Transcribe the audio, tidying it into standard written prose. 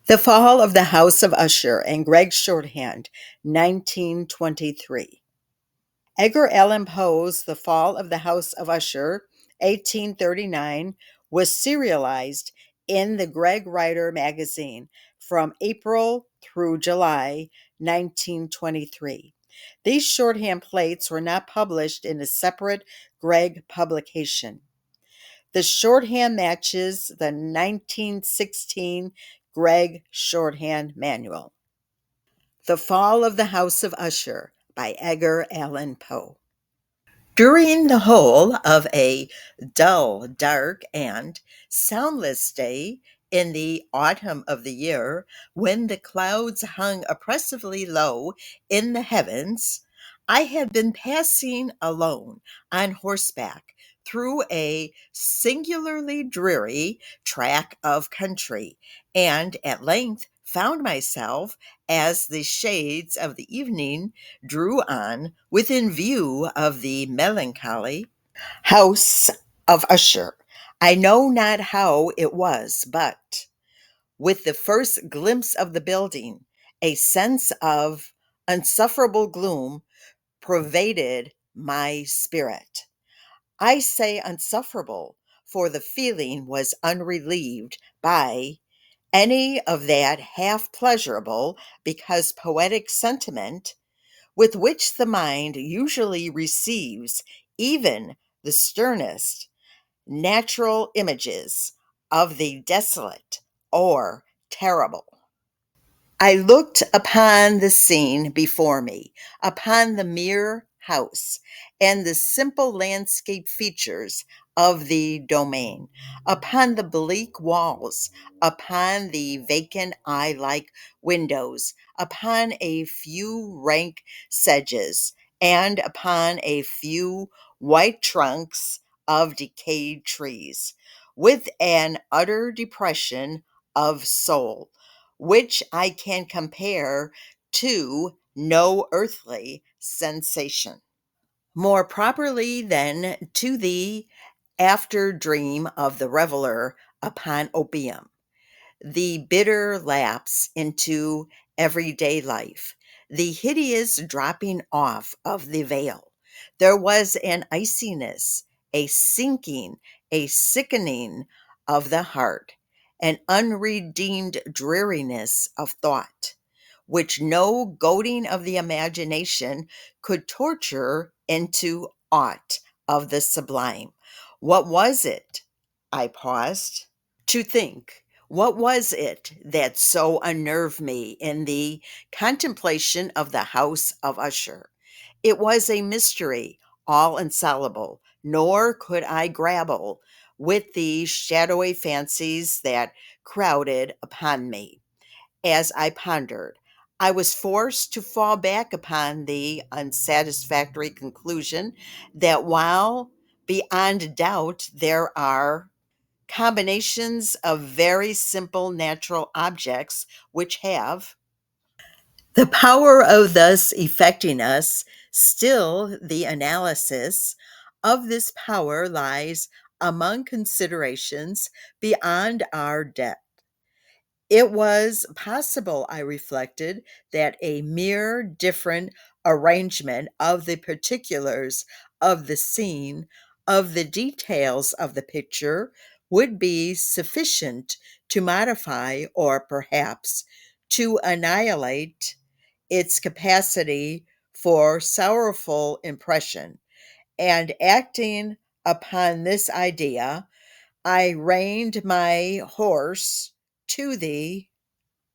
The Fall of the House of Usher and Gregg Shorthand, 1923. Edgar Allan Poe's The Fall of the House of Usher, 1839, was serialized in the Gregg Writer magazine from April through July 1923. These shorthand plates were not published in a separate Gregg publication. The shorthand matches the 1916 Gregg Shorthand Manual. The Fall of the House of Usher by Edgar Allan Poe. During the whole of a dull, dark, and soundless day in the autumn of the year, when the clouds hung oppressively low in the heavens, I had been passing alone on horseback through a singularly dreary tract of country, and at length found myself, as the shades of the evening drew on, within view of the melancholy house of Usher. I know not how it was, but with the first glimpse of the building, a sense of unsufferable gloom pervaded my spirit. I say unsufferable, for the feeling was unrelieved by any of that half pleasurable because poetic sentiment with which the mind usually receives even the sternest natural images of the desolate or terrible. I looked upon the scene before me, upon the mere house and the simple landscape features of the domain, upon the bleak walls, upon the vacant eye like windows, upon a few rank sedges, and upon a few white trunks of decayed trees, with an utter depression of soul which I can compare to no earthly sensation. More properly than to the after dream of the reveler upon opium, the bitter lapse into everyday life, the hideous dropping off of the veil. There was an iciness, a sinking, a sickening of the heart, an unredeemed dreariness of thought, which no goading of the imagination could torture into aught of the sublime. What was it? I paused to think. What was it that so unnerved me in the contemplation of the house of Usher? It was a mystery, all insoluble, nor could I grapple with the shadowy fancies that crowded upon me. As I pondered, I was forced to fall back upon the unsatisfactory conclusion that while beyond doubt there are combinations of very simple natural objects which have the power of thus affecting us, still the analysis of this power lies among considerations beyond our depth. It was possible, I reflected, that a mere different arrangement of the particulars of the scene, of the details of the picture, would be sufficient to modify or perhaps to annihilate its capacity for sorrowful impression. And acting upon this idea, I reined my horse to the